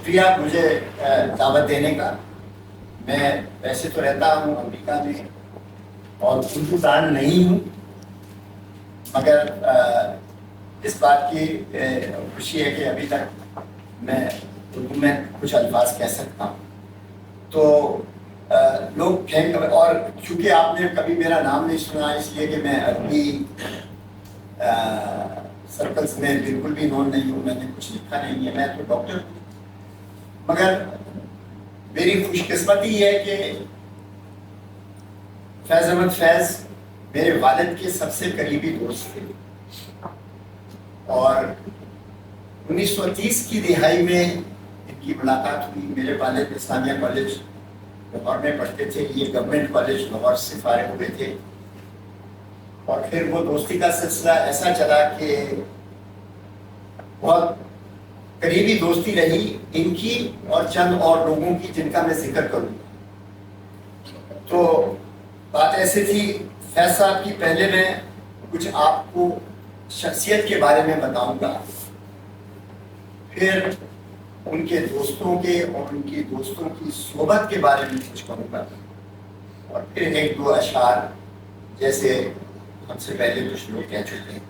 شکریہ مجھے دعوت دینے کا. میں ویسے تو رہتا ہوں امریکہ میں اور اردو دان نہیں ہوں، مگر اس بات کی خوشی ہے کہ ابھی تک میں اردو میں کچھ الفاظ کہہ سکتا ہوں. تو لوگ کہیں، اور چونکہ آپ نے کبھی میرا نام نہیں سنا اس لیے کہ میں عربی سرکلس میں بالکل بھی نون نہیں ہوں، میں نے کچھ لکھا نہیں ہے، میں تو ڈاکٹر ہوں. مگر میری خوش قسمتی یہ ہے کہ فیض احمد فیض میرے والد کے سب سے قریبی دوست تھے، اور 1930 کی دہائی میں ان کی ملاقات ہوئی. میرے والد اسلامیہ کالج لاہور میں پڑھتے تھے، یہ گورنمنٹ کالج لاہور سے فارغ ہوئے تھے، اور پھر وہ دوستی کا سلسلہ ایسا چلا کہ بہت قریبی دوستی رہی ان کی اور چند اور لوگوں کی جن کا میں ذکر کروں. تو بات ایسے تھی فیض صاحب کی، پہلے میں کچھ آپ کو شخصیت کے بارے میں بتاؤں گا، پھر ان کے دوستوں کے اور ان کی دوستوں کی صحبت کے بارے میں کچھ کروں گا، اور پھر ایک دو اشعار جیسے ہم سے پہلے کچھ لوگ کہہ چکے ہیں.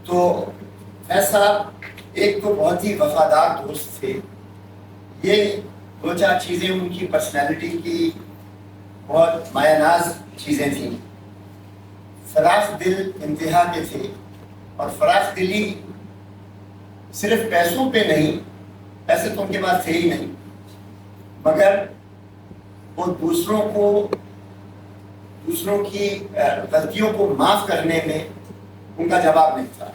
تو فیض صاحب ایک تو بہت ہی وفادار دوست تھے. یہ دو چار چیزیں ان کی پرسنالٹی کی بہت مایہ ناز چیزیں تھیں. فراخ دل انتہا کے تھے، اور فراخ دلی صرف پیسوں پہ نہیں، پیسے تو ان کے پاس تھے ہی نہیں، مگر وہ دوسروں کی غلطیوں کو معاف کرنے میں ان کا جواب نہیں تھا.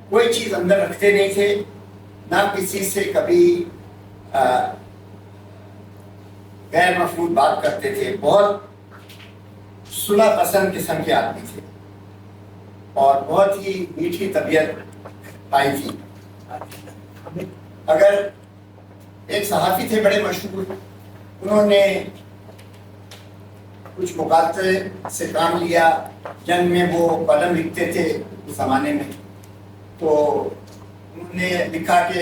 کوئی چیز اندر رکھتے نہیں تھے، نہ کسی سے کبھی غیر مفہوم بات کرتے تھے. بہت صلح پسند قسم کے آدمی تھے، اور بہت ہی میٹھی طبیعت پائی تھی. اگر ایک صحافی تھے بڑے مشہور، انہوں نے کچھ مقالطے سے کام لیا، جنگ میں وہ قلم لکھتے تھے اس زمانے میں. تو انہوں نے لکھا کہ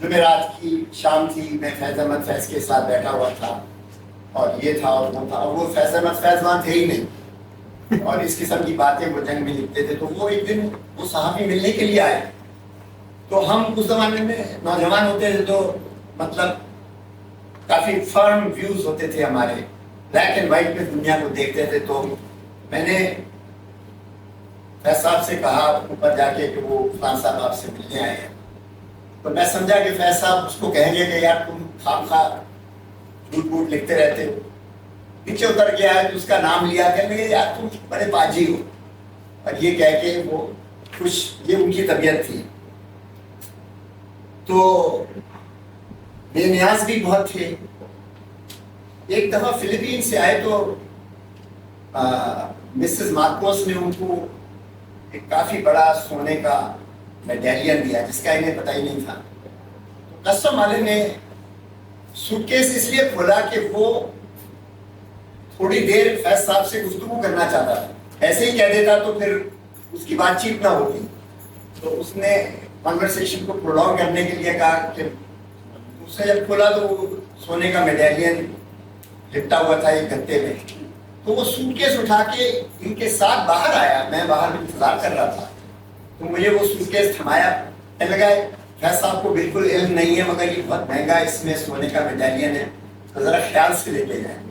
جمعرات کی شام تھی، میں فیض احمد فیض کے ساتھ بیٹھا ہوا تھا، اور یہ تھا اور وہ تھا، اور وہ فیض احمد فیض وہاں تھے ہی نہیں، اور اس قسم کی باتیں وہ جنگ میں لکھتے تھے. تو وہ ایک دن وہ صحافی ملنے کے لیے آئے. تو ہم اس زمانے میں نوجوان ہوتے تھے، تو مطلب کافی فرم ویوز ہوتے تھے ہمارے، بلیک اینڈ وائٹ میں دنیا کو دیکھتے تھے. تو میں نے فیض صاحب سے کہا اوپر جا کے کہ وہ فلان صاحب آپ سے ملنے آئے ہیں. تو میں سمجھا کہ فیض صاحب اس کو کہیں گے کہ یار تم خام خواہ جھوٹ بوٹ لکھتے رہتے ہو. نیچے اتر گیا ہے تو اس کا نام لیا، کہنے لگے یار تم بڑے پاجی ہو، اور یہ کہہ کے وہ خوش، یہ ان کی طبیعت تھی. تو بے نیاز بھی بہت تھے. ایک دفعہ فلپین سے آئے تو مسز مارکوس نے ان کو ایک کافی بڑا سونے کا میڈالین دیا جس کا انہیں پتہ ہی نہیں تھا. تو کسٹم والے نے سوٹ کیس اس لیے کھولا کہ وہ تھوڑی دیر فیض صاحب سے گفتگو کرنا چاہتا تھا. ایسے ہی کہہ دیتا تو پھر اس کی بات چیت نہ ہوتی. تو اس نے کانورسیشن کو پرولونگ کرنے کے لیے کہا کہ اس نے جب کھولا تو وہ سونے کا میڈالین لپٹا ہوا تھا ایک گتے میں. تو وہ سوٹ کیس اٹھا کے ان کے ساتھ باہر آیا، میں باہر انتظار کر رہا تھا. تو مجھے وہ سوٹ کیس تھمایا، کہنے لگا فیض صاحب کو بالکل علم نہیں ہے، مگر یہ بہت مہنگا اس میں سونے کا میڈالین ہے، تو ذرا خیال سے لے کے جائیں.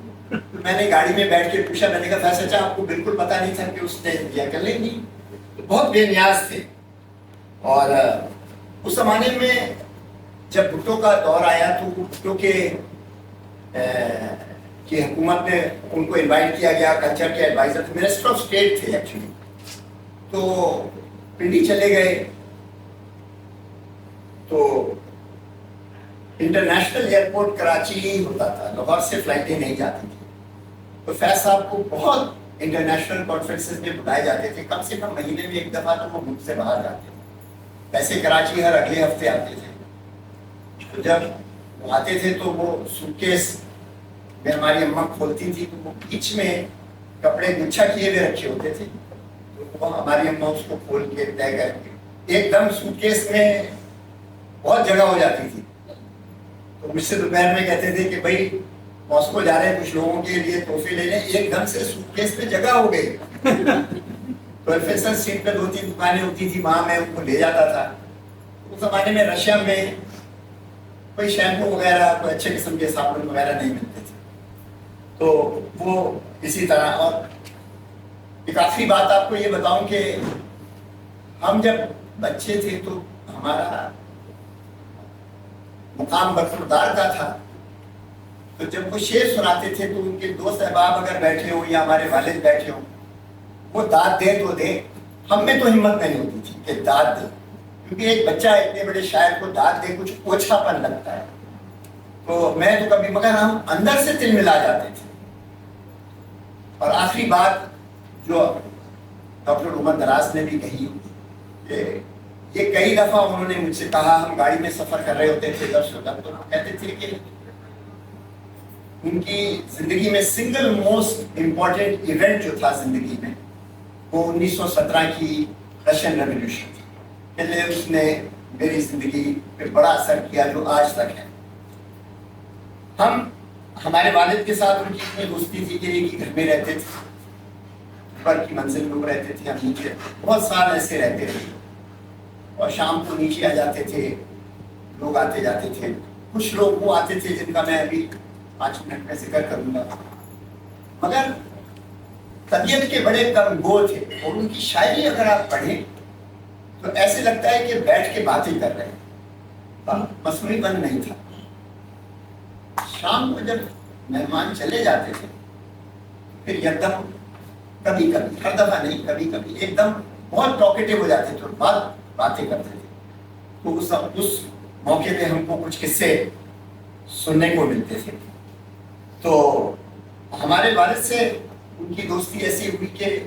میں نے گاڑی میں بیٹھ کے پوچھا، میں نے کہا فیض چچا آپ کو بالکل پتہ نہیں تھا کہ اس نے دیا؟ کر لیں گی. بہت بے نیاز تھے. اور اس زمانے میں جب بھٹو کا دور آیا تو بھٹو کی حکومت نے ان کو انوائٹ کیا گیا، کلچر کے ایڈوائزر تھے، منسٹر آف اسٹیٹ تھے ایکچولی. تو پنڈی چلے گئے تو انٹرنیشنل ایئرپورٹ کراچی ہی ہوتا تھا، لاہور سے فلائٹیں نہیں جاتی تھیں. تو فیض صاحب کو بہت انٹرنیشنل کانفرنسز میں بلائے جاتے تھے، کم سے کم مہینے میں ایک دفعہ تو وہ ملک سے باہر جاتے تھے. ویسے کراچی ہر اگلے ہفتے آتے تھے. تو جب وہ آتے تھے تو وہ سوٹ کیس میں ہماری اماں کھولتی تھی تو وہ بیچ میں کپڑے گچھا کیے ہوئے رکھے ہوتے تھے. تو وہ ہماری اماں اس کو کھول کے طے کر کے ایک دم سوٹ کیس میں بہت جگہ ہو جاتی تھی. تو مجھ سے دوپہر میں کہتے تھے کہ بھائی ماسکو جا رہے ہیں کچھ لوگوں کے لیے تحفے لینے، ایک دم سے سوٹ کیس پہ جگہ ہو گئی پروفیسر اسٹریٹ پہ 2-3 دکانیں ہوتی تھی، وہاں میں ان کو لے جاتا تھا۔ اس زمانے میں رشیا میں کوئی شیمپو وغیرہ، کوئی اچھے قسم کے صابن وغیرہ نہیں ملتے تھے، تو وہ اسی طرح۔ اور ایک آخری بات آپ کو یہ بتاؤں کہ ہم جب بچے تھے تو ہمارا مقام برخوردار کا تھا، تو جب وہ شعر سناتے تھے تو ان کے دوست احباب اگر بیٹھے ہوں یا ہمارے والد بیٹھے ہوں، وہ داد دیں تو دیں، ہم میں تو ہمت نہیں ہوتی تھی کہ داد دیں، کیونکہ ایک بچہ اتنے بڑے شاعر کو داد دے کچھ اوچھا پن لگتا ہے۔ تو میں تو کبھی، مگر ہم اندر سے تل ملا جاتے تھے۔ اور آخری بات جو ڈاکٹر عمر دراز نے بھی کہی کہ یہ کئی دفعہ انہوں نے مجھ سے کہا، ہم گاڑی میں سفر کر رہے ہوتے تھے ادھر سے ادھر، تو کہتے تھے کہ ان کی زندگی میں سنگل موسٹ امپورٹنٹ ایونٹ جو تھا زندگی میں، وہ 1917 کی رشین ریولیوشن تھی، پہلے اس نے میری زندگی پہ بڑا اثر کیا جو آج تک ہے۔ ہمارے والد کے ساتھ ان کی اتنی دوستی تھی کہ ایک ہی گھر میں رہتے تھے، اوپر کی منزل میں وہ رہتے تھے، ہم نیچے، بہت سال ایسے رہتے تھے، اور شام کو نیچے آ جاتے تھے، لوگ آتے جاتے تھے۔ کچھ لوگ وہ آتے تھے جن کا میں ابھی 5 منٹ میں ذکر کروں گا، مگر طبیعت کے بڑے کم گو تھے، اور ان کی شاعری اگر آپ پڑھیں تو ایسے لگتا ہے کہ بیٹھ کے باتیں کر رہے ہیں، مصنوعی پن نہیں تھا۔ شام کو جب مہمان چلے جاتے تھے پھر یکدم، کبھی کبھی، ہر دفعہ نہیں، کبھی کبھی ایک دم بہت ٹاکیٹو ہو جاتے تھے اور باتیں کرتے تھے۔ تو اس موقع پہ ہم کو کچھ قصے سننے کو ملتے تھے۔ تو ہمارے والد سے ان کی دوستی ایسی ہوئی کہ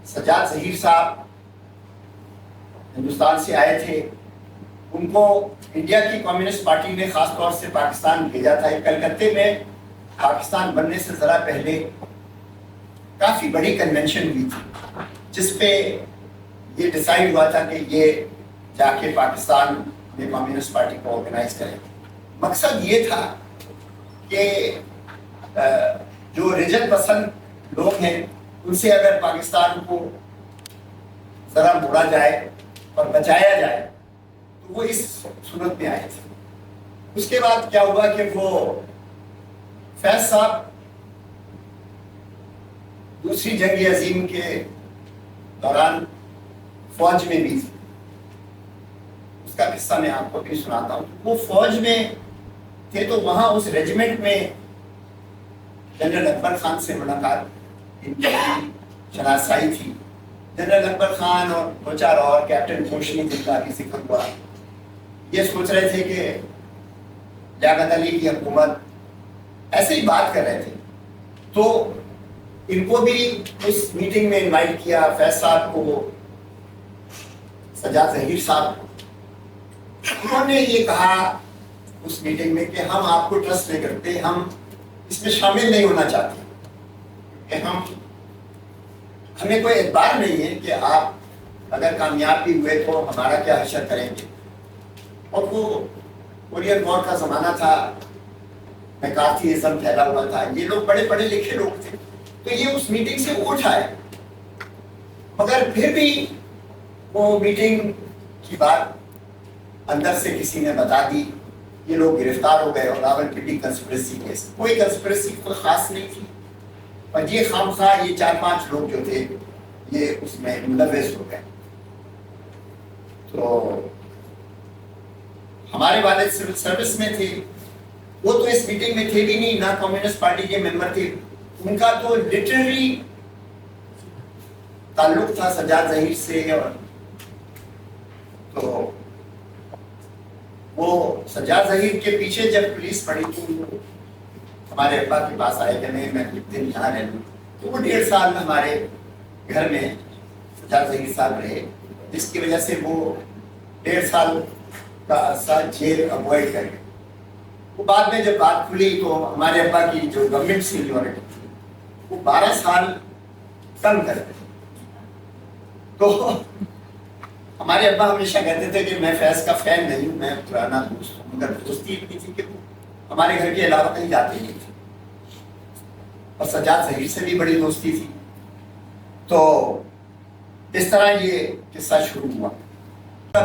سجاد ظہیر صاحب ہندوستان سے آئے تھے، ان کو انڈیا کی کمیونسٹ پارٹی نے خاص طور سے پاکستان بھیجا تھا۔ کلکتے میں پاکستان بننے سے ذرا پہلے کافی بڑی کنونشن ہوئی تھی، جس پہ یہ ڈیسائیڈ ہوا تھا کہ یہ جا کے پاکستان میں کمیونسٹ پارٹی کو آرگنائز کرے۔ مقصد یہ تھا کہ جو رجن پسند لوگ ہیں ان سے اگر پاکستان کو ذرا موڑا جائے اور بچایا جائے، تو وہ اس صورت میں آئے تھے۔ اس کے بعد کیا ہوا کہ وہ فیض صاحب دوسری جنگ عظیم کے دوران فوج میں بھی تھے، اس کا قصہ میں آپ کو بھی سناتا ہوں۔ وہ فوج میں تھے تو وہاں اس ریجیمنٹ میں جنرل اکبر خان سے ملاقات، ان کی شناسائی تھی۔ جنرل اکبر خان اور 2-4 اور، کیپٹن کوشنی جن کا بھی ذکر ہوا، یہ سوچ رہے تھے کہ لیاقت علی کی حکومت، ایسے ہی بات کر رہے تھے۔ تو ان کو بھی اس میٹنگ میں انوائٹ کیا، فیض صاحب کو، سجاد ظہیر صاحب کو۔ انہوں نے یہ کہا اس میٹنگ میں کہ ہم آپ کو ٹرسٹ نہیں کرتے، ہم اس میں شامل نہیں ہونا چاہتے، کہ ہمیں کوئی اعتبار نہیں ہے کہ آپ اگر کامیاب بھی ہوئے تو ہمارا کیا حشر کریں گے۔ اور وہ کورین وار کا زمانہ تھا، میکارتھیزم پھیلا ہوا تھا، یہ لوگ بڑے پڑھے لکھے لوگ تھے، تو یہ اس میٹنگ سے اٹھ آئے۔ مگر پھر بھی وہ میٹنگ کی بات اندر سے کسی نے بتا دی، یہ لوگ گرفتار ہو گئے، اور راولپنڈی کنسپریسی کیس، کوئی کنسپریسی کوئی خاص نہیں تھی، اور یہ خامخواہ یہ 4-5 لوگ جو تھے یہ اس میں ملوث ہو گئے۔ تو ہمارے والد سول سروس میں تھے، وہ تو اس میٹنگ میں تھے بھی نہیں، نہ کمیونسٹ پارٹی کے ممبر تھے، ان کا تو لٹرری تعلق تھا سجاد ظہیر سے۔ اور تو وہ سجاد ظہیر کے پیچھے جب پولیس پڑی تو ہمارے ابا کے پاس آئے کہ میں کچھ دن یہاں رہ لوں، تو وہ 1.5 سال ہمارے گھر میں سجاد ظہیر صاحب رہے، جس کی وجہ سے وہ 1.5 سال کا عرصہ جیل اوائڈ کر گئے۔ وہ بعد میں جب بات کھلی تو ہمارے ابا کی جو گورنمنٹ سینیورٹی تھی وہ 12 سال کم کر گئے۔ تو ہمارے ابا ہمیشہ کہتے تھے کہ میں فیض کا فین نہیں ہوں، میں پرانا دوست ہوں، مگر دوستی اتنی تھی کہ وہ ہمارے گھر کے علاوہ کہیں جاتے ہی نہیں تھے، اور سجاد ظہیر سے بھی بڑی دوستی تھی۔ تو اس طرح یہ قصہ شروع ہوا۔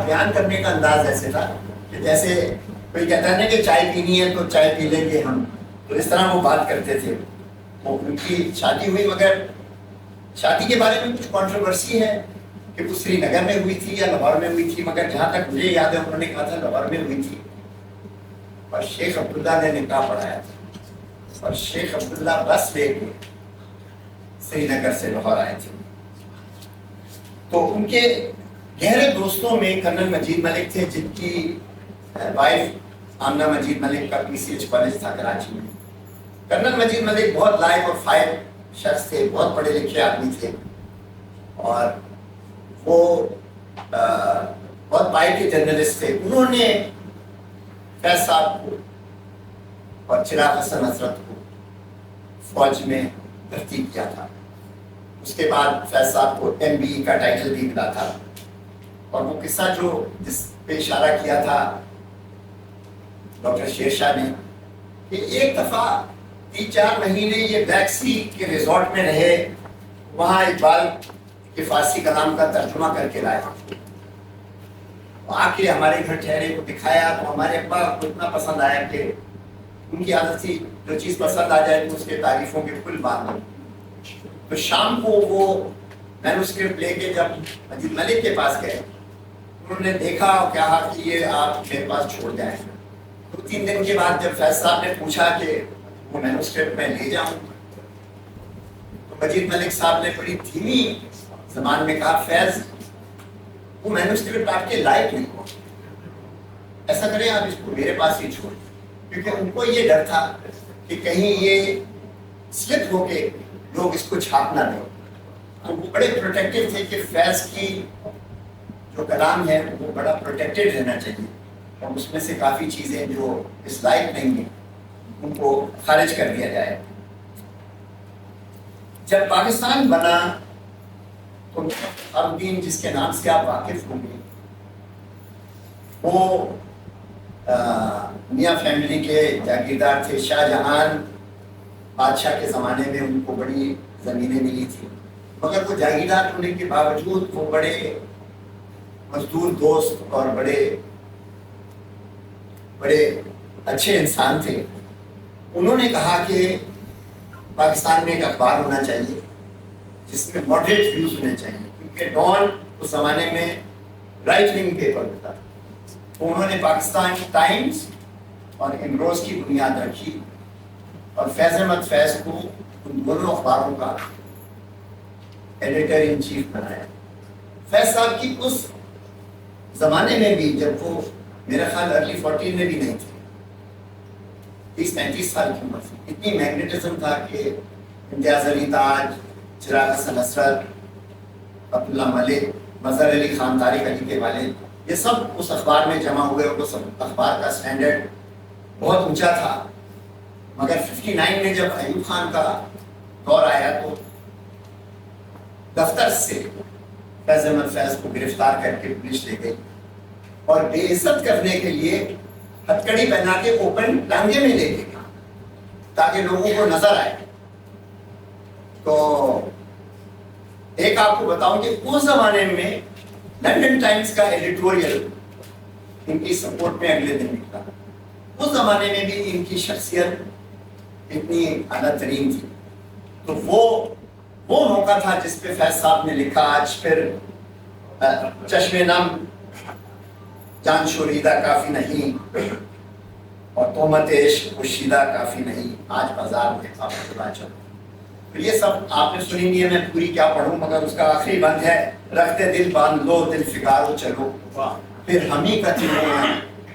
بیان کرنے کا انداز ایسے تھا کہ جیسے کوئی کہتا ہے نا کہ چائے پینی ہے تو چائے پی لیں گے ہم، تو اس طرح وہ بات کرتے تھے۔ وہ ان کی شادی ہوئی، مگر شادی کے بارے میں کچھ کنٹروورسی ہے کہ وہ سری نگر میں ہوئی تھی یا لاہور میں ہوئی تھی، مگر جہاں تک مجھے یاد ہے انہوں نے کہا تھا لاہور میں ہوئی تھی، اور شیخ عبداللہ نے نکاح پڑھایا تھا، اور شیخ عبداللہ بس لے کے سری نگر سے لاہور آئے تھے۔ تو ان کے گہرے دوستوں میں کرنل مجید ملک تھے، جن کی وائف آمنہ مجید ملک کا PCH کالج تھا کراچی میں۔ کرنل مجید ملک بہت لائق اور فائق شخص تھے، بہت پڑھے لکھے آدمی تھے، اور وہ بہت بائی کے جرنلسٹ تھے۔ انہوں نے فیض صاحب کو اور چراغ حسن حضرت کو فوج میں بھرتی کیا تھا۔ اس کے بعد فیض صاحب کو MBE کا ٹائٹل بھی ملا تھا، اور وہ قصہ جو جس پہ اشارہ کیا تھا ڈاکٹر شیر شاہ نے، کہ ایک دفعہ 3-4 مہینے یہ بلیک سی کے ریزورٹ میں رہے، وہاں اقبال کے فارسی کلام کا ترجمہ کر کے لائے، آ کے ہمارے گھر ٹھہرے کو دکھایا، تو ہمارے ابا کو اتنا پسند آیا کہ ان کی عادت تھی جو چیز پسند آ جائے تو اس کے تعریفوں کے پل باندھ دو۔ تو شام کو وہ مینوسکرپٹ لے کے جب مجید ملک کے پاس گئے، انہوں نے دیکھا اور کہا کہ یہ آپ میرے پاس چھوڑ جائیں۔ 2-3 دن کے بعد جب فیض صاحب نے پوچھا کہ وہ مینوسکرپٹ میں لے جاؤں، تو مجید ملک صاحب نے بڑی دھیمی زبان میں کہا فیض وہ مینوسکرپٹ آپ کے لائق نہیں ہو، ایسا کریں آپ اس کو میرے پاس ہی چھوڑیں، کیونکہ ان کو یہ ڈر تھا کہ کہیں یہ سلپ ہو کے لوگ اس کو چھاپ نہ دیں۔ تو وہ بڑے پروٹیکٹیو تھے کہ فیض کی جو کلام ہے وہ بڑا پروٹیکٹیڈ رہنا چاہیے، اور اس میں سے کافی چیزیں جو اس لائق نہیں ہیں ان کو خارج کر دیا جائے۔ جب پاکستان بنا تو الدین جس کے نام سے آپ واقف ہوں گے، وہ میاں فیملی کے جاگیردار تھے۔ شاہ جہان بادشاہ کے زمانے میں ان کو بڑی زمینیں ملی تھی، مگر وہ جاگیردار ہونے کے باوجود وہ بڑے مزدور دوست اور بڑے اچھے انسان تھے۔ انہوں نے کہا کہ پاکستان میں ایک اخبار ہونا چاہیے جس میں ماڈریٹ ویوز ہونے چاہیے، کیونکہ ڈان اس زمانے میں رائٹ ونگ پیپر ہوتا تھا۔ تو انہوں نے پاکستان ٹائمز اور امروز کی بنیاد رکھی، اور فیض احمد فیض کو ان دونوں اخباروں کا ایڈیٹر ان چیف بنایا۔ فیض صاحب کی اس زمانے میں بھی، جب وہ میرا خیال ارلی 40 میں بھی نہیں تھے، 30-35 سال کی عمر تھی، اتنی میگنیٹزم تھا کہ امتیاز علی تاج، چراغ حسن حسرت، عبداللہ ملک، مظہر علی خان، طارق علی کے والد، یہ سب اس اخبار میں جمع ہوئے، اور اس اخبار کا سٹینڈرڈ بہت اونچا تھا۔ مگر 59 میں جب ایوب خان کا دور آیا تو دفتر سے فیض احمد فیض کو گرفتار کر کے پولیس لے گئی، اور بے عزت کرنے کے لیے ہتھکڑی پہنا کے اوپن ٹانگے میں لے کے گیا تاکہ لوگوں کو نظر آئے۔ تو ایک آپ کو بتاؤں کہ اس زمانے میں لنڈن ٹائمز کا ایڈیٹوریل ان کی سپورٹ میں اگلے دن نکلا۔ اس زمانے میں بھی ان کی شخصیت اتنی اعلیٰ ترین تھی۔ تو وہ موقع تھا جس پہ فیض صاحب نے لکھا، آج پھر چشم نم جان شوریدہ کافی نہیں، اور تہمت عشق پوشیدہ کافی نہیں، آج بازار میں آپ خدا چلو۔ تو یہ سب آپ نے سنی نہیں ہے، میں پوری کیا پڑھوں، مگر اس کا آخری بند ہے، رکھتے دل باندھ لو دل فگارو چلو، پھر ہم ہی کا چلو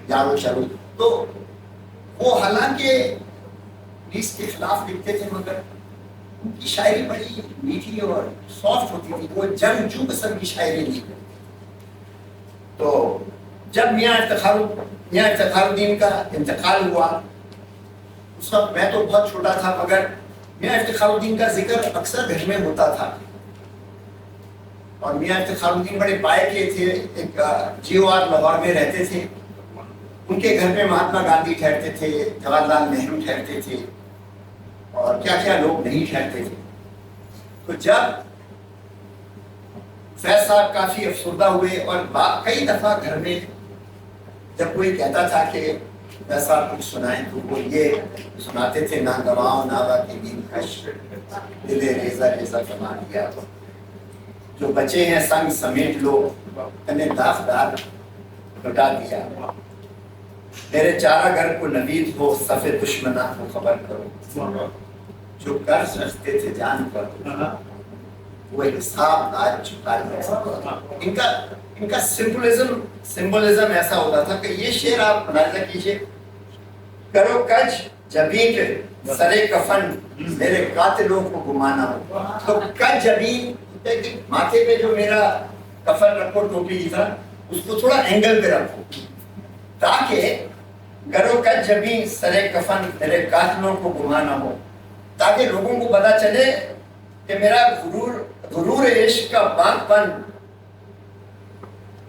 یارو چلو۔ تو وہ حالانکہ پولیس کے خلاف لکھتے تھے، مگر ان کی شاعری بڑی میٹھی اور سافٹ ہوتی تھی، وہ جنگجو قسم کی شاعری نہیں کرتے۔ تو جب میاں افتخار الدین کا انتقال ہوا، اس وقت میں تو بہت چھوٹا تھا، مگر میاں افتخار الدین کا ذکر اکثر گھر میں ہوتا تھا۔ اور میاں افتخار الدین بڑے پائے کے تھے، ایک GOR لاہور میں رہتے تھے، ان کے گھر پہ مہاتما گاندھی ٹھہرتے تھے، جواہر لال نہرو ٹھہرتے تھے، اور کیا کیا لوگ نہیں ٹھہرتے تھے. تو جب فیض صاحب کافی افسردہ ہوئے، اور کئی دفعہ گھر میں جب کوئی کہتا تھا کہ فیض صاحب کچھ سنائیں تو وہ یہ سناتے تھے، نہ گواؤں ناوا کے دین کش دل ریزہ ریزہ کما دیا، جو بچے ہیں سنگ سمیٹ لو، تنے داغدار لٹا دیا، میرے چارہ گھر کو نوید ہو صفِ دشمناں کو خبر کرو، جو قرض رکھتے تھے جان پر وہ حساب آج چکا لیا. ان کا سمبولزم ایسا ہوتا تھا کہ یہ شعر آپ ملاحظہ کیجئے، کرو کج جبیں کے سرے کفن میرے قاتلوں کو گمانا ہو. تو کج جبیں ماتھے پہ جو میرا کفن رکھو ٹوپی کی طرح، اس کو تھوڑا اینگل پہ رکھو، تاکہ گرو کج جبیں سرے کفن میرے قاتلوں کو گمانا ہو، تاکہ لوگوں کو پتا چلے کہ میرا غرور عشق کا باغ پن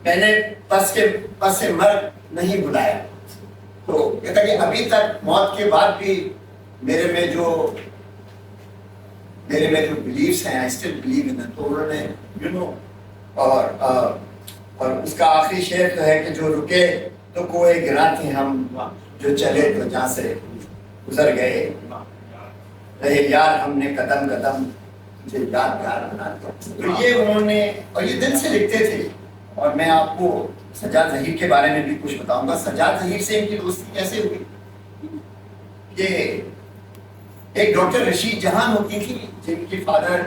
میں نے پس مرگ نہیں بلایا. تو کہتا کہ ابھی تک موت کے بعد بھی میرے میں جو بلیفس ہیں، I still believe in it. تو انہوں نے اور اس کا آخری شعر تو ہے کہ جو رکے تو کوئے گراں تھے ہم، جو چلے تو جہاں سے گزر گئے، رہے یار ہم نے قدم قدم مجھے یادگار بنا دیا. تو یہ انہوں نے، اور یہ دل سے لکھتے تھے. اور میں آپ کو سجاد ظہیر کے بارے میں بھی کچھ بتاؤں گا. سجاد ظہیر سے ان کی دوستی کیسے ہوئی کہ ایک ڈاکٹر رشید جہان ہوتی تھی جن کی فادر،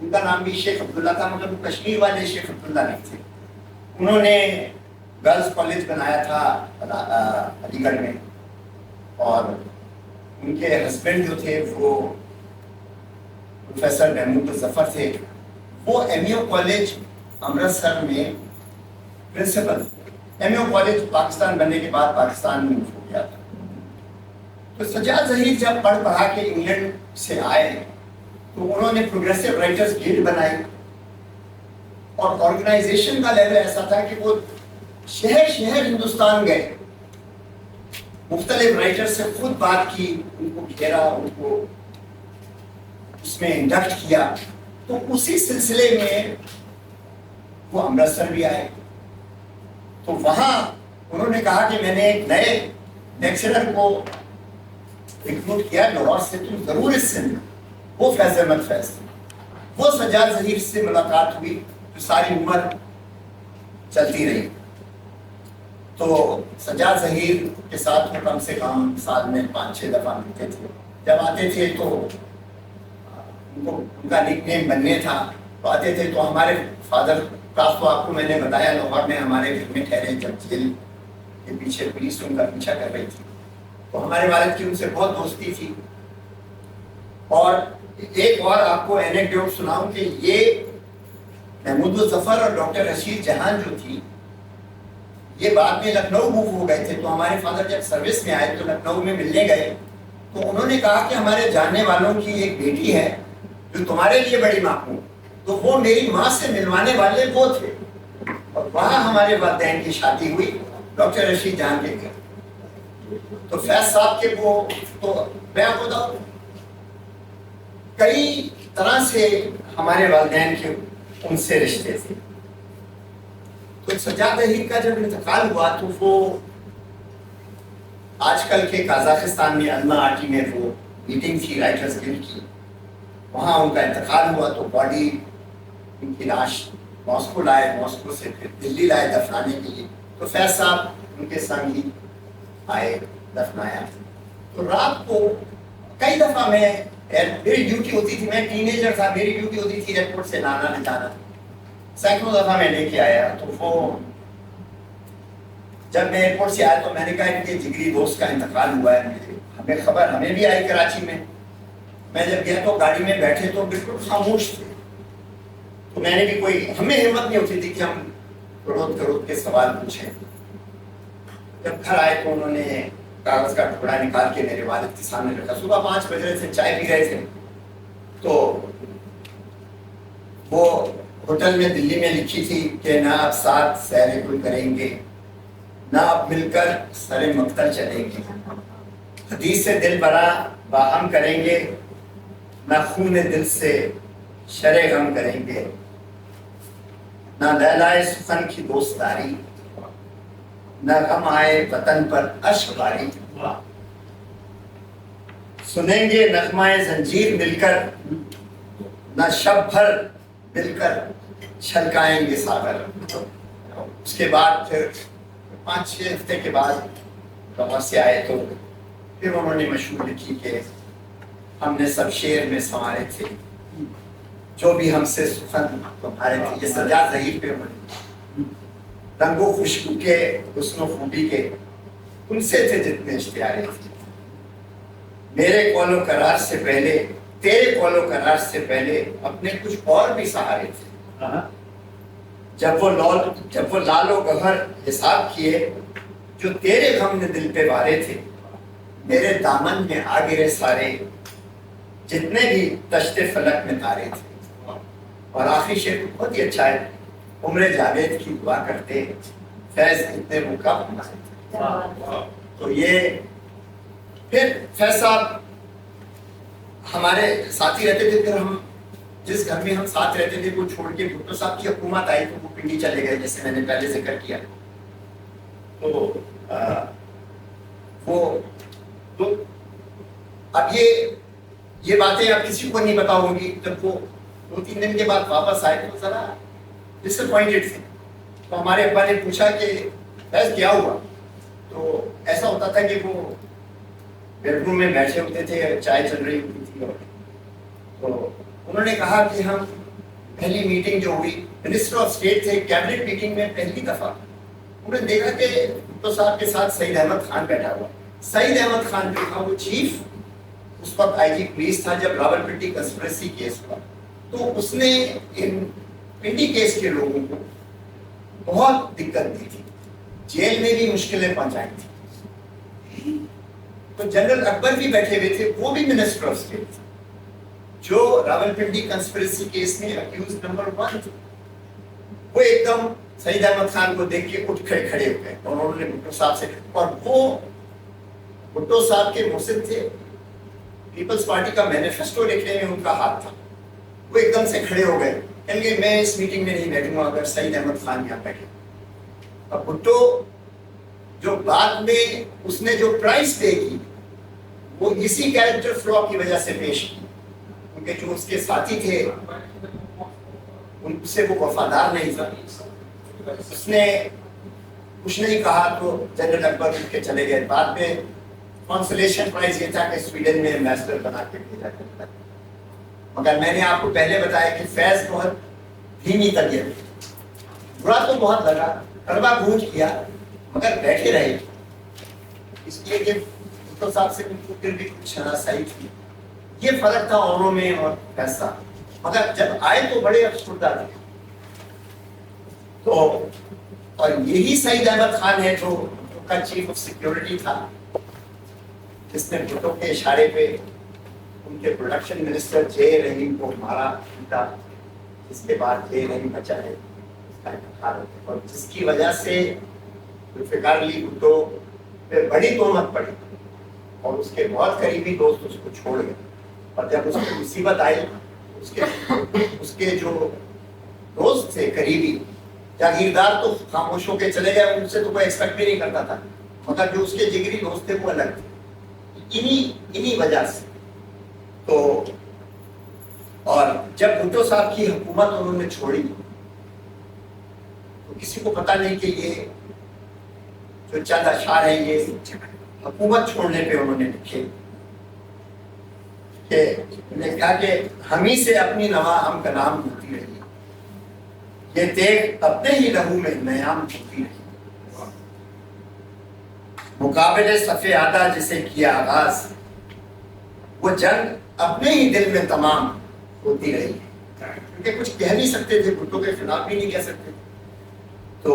ان کا نام بھی شیخ عبداللہ تھا، مگر وہ کشمیر والے شیخ عبداللہ نہیں تھے. انہوں نے گرلز کالج بنایا تھا علی گڑھ میں، اور ان کے ہسبینڈ جو تھے وہ پروفیسر محمود ظفر تھے. وہ MU کالج امرتسر میں پرنسپل. MU کالج پاکستان بننے کے بعد پاکستان میں ہو گیا تھا. تو سجاد ظہیر جب پڑھ پڑھا کے انگلینڈ سے آئے تو انہوں نے پروگریسو رائٹرز گلڈ بنائی، اور آرگنائزیشن کا لیول ایسا تھا کہ وہ شہر شہر ہندوستان گئے، مختلف رائٹر سے خود بات کی، ان کو گھیرا، ان کو اس میں انڈکٹ کیا. تو اسی سلسلے میں وہ امرتسر بھی آئے. تو وہاں انہوں نے کہا کہ میں نے ایک نئے لیکچرر کو ریکروٹ کیا لاہور سے، تم ضرور اس سے ملو. وہ فیض احمد فیض. وہ سجاد ظہیر سے ملاقات ہوئی جو ساری عمر چلتی رہی. تو سجاد ظہیر کے ساتھ میں کم سے کم سال میں 5-6 دفعہ ملتے تھے. جب آتے تھے تو ان کا نک نیم بننے تھا، تو آتے تھے تو ہمارے فادر کا تو آپ کو میں نے بتایا لاہور میں ہمارے گھر میں ٹھہرے، جب جیل کے پیچھے پولیس ان کا پیچھا کر رہی تھی، تو ہمارے والد کی ان سے بہت دوستی تھی. اور ایک اور آپ کو اینیکڈوٹ سناؤں کہ یہ محمود ظفر اور ڈاکٹر رشید جہان جو تھی، یہ بعد میں لکھنؤ موو ہو گئے تھے. تو ہمارے فادر جب سروس میں آئے تو لکھنؤ میں ملنے گئے، تو انہوں نے کہا کہ ہمارے جاننے والوں کی ایک بیٹی ہے جو تمہارے لیے بڑی معقول. تو وہ میری ماں سے ملوانے والے وہ تھے، اور وہاں ہمارے والدین کی شادی ہوئی ڈاکٹر رشید جہان کے گھر. تو فیض صاحب کے وہ تو میں آپ کو بتاؤں کئی طرح سے ہمارے والدین کے ان سے رشتے تھے. تو سجاد ظہیر کا جب انتقال ہوا تو وہ آج کل کے قازقستان میں الما آٹی میں وہ میٹنگ تھی رائٹرز گلڈ کی، وہاں ان کا انتقال ہوا. تو باڈی ان کی لاش ماسکو لائے، ماسکو سے پھر دلی لائے دفنانے کے لیے. تو فیض صاحب ان کے سنگ ہی آئے، دفنایا. تو رات کو کئی دفعہ میری ڈیوٹی ہوتی تھی، میں ٹین ایجر تھا، میری ڈیوٹی ہوتی تھی ایئرپورٹ سے لانا لے جانا. سینکڑوں دفعہ میں لے کے آیا. تو وہ جب میں ایئرپورٹ سے آیا تو میں نے کہا ان کے جگری دوست کا انتقال ہوا ہے. ہمیں خبر ہمیں بھی آئی کراچی میں. میں جب گیا تو گاڑی میں بیٹھے تو بالکل خاموش تھے. تو میں نے بھی کوئی، ہمیں ہمت نہیں ہوتی تھی کہ ہم کروڑ کے سوال پوچھیں. جب گھر آئے تو انہوں نے کاغذ کا ٹکڑا نکال کے میرے والد کے سامنے رکھا. صبح 5 بج رہے تھے، چائے پی رہے تھے. تو وہ ہوٹل میں دلی میں لکھی تھی کہ نہ اب ساتھ سیر گل کریں گے، نہ اب مل کر سر مقتل چلیں گے، حدیث سے دل بڑا باہم کریں گے، نہ خون دل سے شرع غم کریں گے، نہ لیلائے سخن کی دوستداری، نہ غم آئے وطن پر اشک باری، سنیں گے نغمہ زنجیر مل کر، نہ شب بھر مل کر چھلکائیں گے ساغر۔ اس کے بعد پھر 5-6 ہفتے کے بعد وہاں سے آئے تو پھر انہوں نے مشہور لکھی کہ ہم نے سب شعر میں سنوارے تھے، جو بھی ہم سے سخن تمہارے تھے۔ یہ سجاد ظہیر پہ انہوں نے رنگ و خوشبو کے حسن و خوبی کے ان سے تھے جتنے اشتہارے تھے، میرے قول و قرار سے پہلے تیرے قول و قرار سے پہلے اپنے کچھ اور بھی سہارے تھے، جب وہ لال و گوہر حساب کیے جو تیرے غم نے دل پہ وارے تھے، میرے دامن میں آ گرے سارے جتنے بھی تشت فلک میں تارے تھے۔ اور آخری شعر بہت ہی اچھا ہے، عمر جاوید کی دعا کرتے فیض اتنے مکب ہمارے۔ تو یہ پھر فیض صاحب ہمارے ساتھی رہتے تھے، پھر ہم جس گھر میں ہم ساتھ رہتے تھے وہ چھوڑ کے بھٹو صاحب کی حکومت آئی تو وہ پنڈی چلے گئے، جیسے میں نے پہلے ذکر کیا۔ تو اب یہ باتیں اب کسی کو نہیں پتا ہوں گی۔ جب وہ 2-3 دن کے بعد واپس آئے تو ذرا ڈس اپوائنٹڈ تھے، تو ہمارے ابا نے پوچھا کہ فیض کیا ہوا؟ تو ایسا ہوتا تھا کہ وہ بیڈ روم میں بیٹھے ہوتے تھے، چائے چل رہی ہوتی تھی، تو انہوں نے کہا کہ ہم پہلی میٹنگ جو ہوئی منسٹر آف اسٹیٹ تھے، کیبنٹ میٹنگ میں پہلی دفعہ انہوں نے دیکھا کہ بھٹو صاحب کے ساتھ سعید احمد خان بیٹھا ہوا۔ سعید احمد خان جو تھا وہ چیف اس وقت آئی جی پولیس تھا جب راولپنڈی کنسپریسی کیس ہوا، تو اس نے ان پنڈی کیس کے لوگوں کو بہت دقت دی تھی، جیل میں بھی مشکلیں پہنچائی تھی۔ تو جنرل اکبر بھی بیٹھے ہوئے تھے، وہ بھی منسٹر آف اسٹیٹ تھے، جو راولپنڈی کنسپریسی کیس میں اکیوز نمبر 1 تھے۔ وہ ایک دم سعید احمد خان کو دیکھ کے اٹھ کر کھڑے ہو گئے اور انہوں نے بھٹو صاحب سے، اور وہ بھٹو صاحب کے مرشد تھے، پیپلز پارٹی کا مینیفیسٹو لکھنے میں ان کا ہاتھ تھا۔ وہ ایک دم سے کھڑے ہو گئے، کہیں گے میں اس میٹنگ میں نہیں بیٹھوں گا اگر سعید احمد خان یہاں بیٹھے۔ اب بھٹو جو بعد میں اس نے جو پرائز پے کی وہ اسی کیریکٹر فلو کی وجہ سے پیش کی، کیونکہ جو اس کے ساتھی تھے ان سے وہ وفادار نہیں تھا، اس نے کچھ نہیں کہا تو جنرل اکبر اٹھ کے چلے گئے۔ بعد میں کانسولیشن پرائز یہ تھا کہ سویڈن میں ایمبیسڈر بنا کے بھیجا جاتا ہے۔ مگر میں نے آپ کو پہلے بتایا کہ فیض بہت دھیمی طبیعت، برا تو بہت لگا، کڑوا گونج کیا، مگر بیٹھے رہے، اس لیے کہ بھٹو صاحب سے ان کو پھر بھی کچھ شناسائی تھی۔ یہ فرق تھا اوروں میں اور فیض صاحب، مگر جب آئے تو بڑے افسردہ تھے۔ تو اور یہی سعید احمد خان ہے جو ان کا چیف آف سیکیورٹی تھا، جس نے بھٹو کے اشارے پہ ان کے پروڈکشن منسٹر جے رحیم کو مارا پیٹا، جس کے بعد جے رحیم بچا ہے اس کا انتقال، اور جس کی وجہ سے ذوالفقار علی بھٹو پہ بڑی تہمت پڑی اور اس کے بہت قریبی دوست اس کو چھوڑ گئے۔ اور جب اس کو مصیبت آئی اس کے جو دوست تھے قریبی جاگیردار تو خاموش ہو کے چلے گئے، ان سے تو کوئی ایکسپیکٹ بھی نہیں کرتا تھا، مگر جو اس کے جگری دوست تھے وہ الگ تھے انہی وجہ سے۔ تو اور جب بھٹو صاحب کی حکومت انہوں نے چھوڑی تو کسی کو پتا نہیں کہ یہ جو چند اشعار ہیں یہ حکومت چھوڑنے پہ انہوں نے لکھے، کہ انہوں نے کہا کہ ہمیں سے اپنی نوا ہم کا نام ہوتی رہی، یہ دیکھ اپنے ہی لہو میں نیام ہوتی رہی، مقابلے صفِ آدھا جسے کیا آغاز، وہ جنگ اپنے ہی دل میں تمام ہوتی رہی، کیونکہ کچھ کہہ نہیں سکتے تھے، بھٹو کے خلاف بھی نہیں کہہ سکتے، تو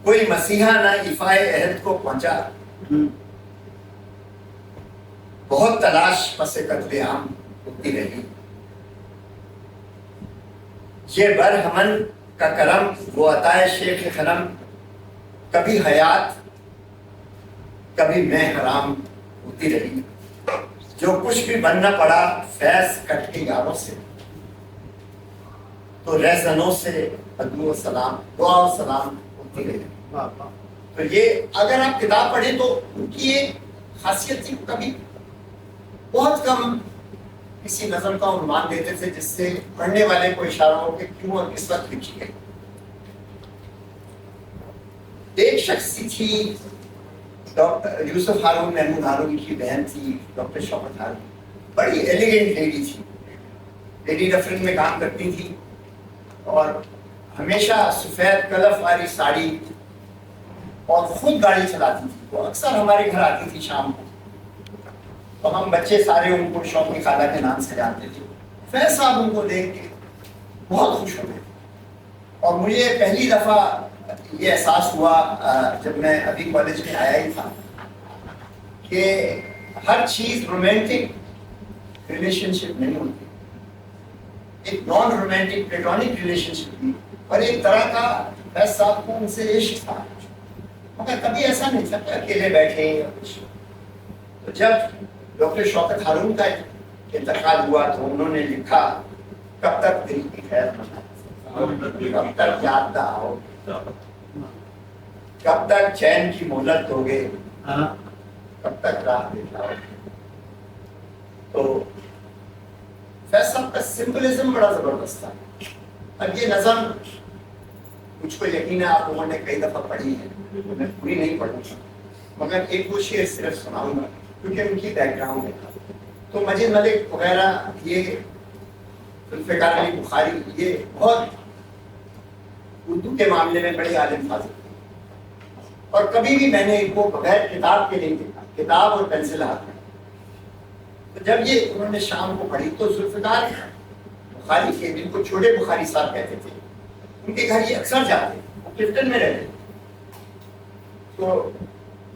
کوئی مسیحا نہ ایفائے عہد کو پہنچا، بہت تلاش پس قتل عام ہوتی رہی، یہ برہمن کا کرم وہ عطائے شیخ خنم، کبھی حیات کبھی میں حرام ہوتی رہی، جو کچھ بھی بننا پڑا فیض کٹ کے یاروں سے، تو رہزنوں سے ادعو و سلام دعا و سلام ہوتی رہی۔ تو یہ اگر آپ کتاب پڑھیں تو ان کی ایک خاصیت تھی، کبھی بہت کم کسی نظم کا عنوان دیتے تھے جس سے پڑھنے والے کو اشارہ ہو کہ کیوں اور کس وقت لکھی گئی۔ ایک شخصی تھی ڈاکٹر یوسف ہارون، محمود ہارون کی بہن تھی ڈاکٹر شوکت ہارون، بڑی ایلیگنٹ لیڈی تھی، لیڈی ڈفرنگ میں کام کرتی تھی اور ہمیشہ سفید کلف والی ساڑی اور خود گاڑی چلاتی تھی۔ وہ اکثر ہمارے گھر آتی تھی شام کو، تو ہم بچے سارے ان کو شوقی خالہ کے نام سے جانتے تھے۔ فیض صاحب ان کو دیکھ کے بہت خوش ہوئے اور مجھے پہلی دفعہ یہ احساس ہوا جب میں ابھی کالج میں آیا ہی تھا کہ ہر چیز رومانٹک ریلیشن شپ نہیں ہوتی، ایک نان رومانٹک پلیٹونک ریلیشن شپ تھی اور ایک طرح کا فیض صاحب کو ان سے عشق تھا، مگر کبھی ایسا نہیں تھا کہ اکیلے بیٹھے یا کچھ۔ تو جب ڈاکٹر شوکت ہارون کا انتقال ہوا تو انہوں نے لکھا، کب تک دل کی خیر منائے، کب تک یاد نہ آؤ، کب تک چین کی مہلت دو گے، کب تک راہ دکھاؤ۔ تو فیض صاحب کا سمبلزم بڑا زبردست تھا۔ اب یہ نظم مجھ کو یقین ہے آپ لوگوں نے کئی دفعہ پڑھی ہے، میں پوری نہیں پڑھوں گا مگر ایک وہ شعر صرف سناؤں گا کیونکہ ان کی بیک گراؤنڈ ہے۔ تو مجید ملک وغیرہ، یہ ذوالفقار علی بخاری، یہ بہت اردو کے معاملے میں بڑے عالم فاضل تھے اور کبھی بھی میں نے ان کو بغیر کتاب کے نہیں دیکھا، کتاب اور پینسل ہاتھ میں۔ تو جب یہ انہوں نے شام کو پڑھی تو ذوالفقار بخاری کے، جن کو چھوٹے بخاری صاحب کہتے تھے، ان کے گھر یہ اکثر جاتے، وہ کلفٹن میں رہتے، تو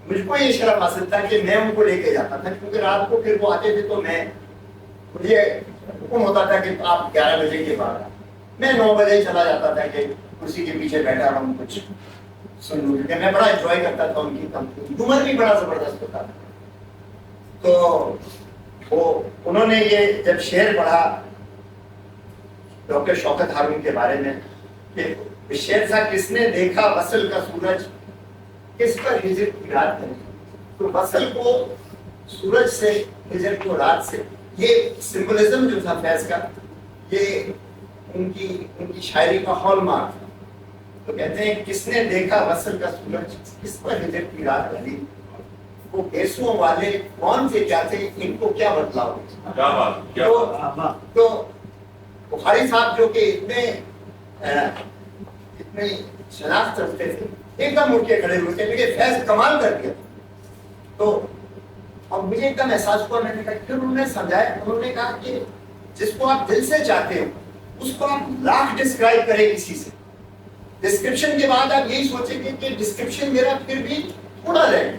مجھ کو یہ شرف حاصل تھا کہ میں ان کو لے کے جاتا تھا کیونکہ رات کو پھر وہ آتے تھے تو مجھے حکم ہوتا تھا کہ آپ 11 بجے کے بعد، میں 9 بجے چلا جاتا تھا کہ کرسی کے پیچھے بیٹھا رہا ہوں کچھ سن لوں، کیونکہ میں بڑا انجوائے کرتا تھا ان کی کمپنی، ہیومر بھی بڑا زبردست ہوتا تھا۔ تو وہ انہوں نے یہ جب شعر پڑھا ڈاکٹر شوکت ہارون کے بارے میں کہ شعر تھا، کس نے دیکھا وصل کا سورج، کس پر ہجر کی رات بنی، تو وصل کو سورج سے، ہجر کو رات سے، یہ سمبلزم جو تھا فیض کا، یہ ان کی شاعری کا ہال مارک تھا۔ تو کہتے ہیں کس نے دیکھا وصل کا سورج، کس پر ہجر کی رات بنی، وہ گیسوں والے کون سے کیا تھے، ان کو کیا بدلاؤ۔ تو بخاری صاحب جو کہ اتنے شناخت رکھتے تھے، ایک دم اٹھ کے کھڑے ہوئے تھے، لیکن فیض کمال کر دیا۔ تو اب مجھے ایک دم احساس ہوا، میں نے کہا، پھر انہوں نے سمجھایا، انہوں نے کہا کہ جس کو آپ دل سے چاہتے ہو اس کو آپ لاکھ ڈسکرائب کریں کسی سے، ڈسکرپشن کے بعد آپ یہی سوچیں گے کہ ڈسکرپشن میرا پھر بھی تھوڑا رہے گا،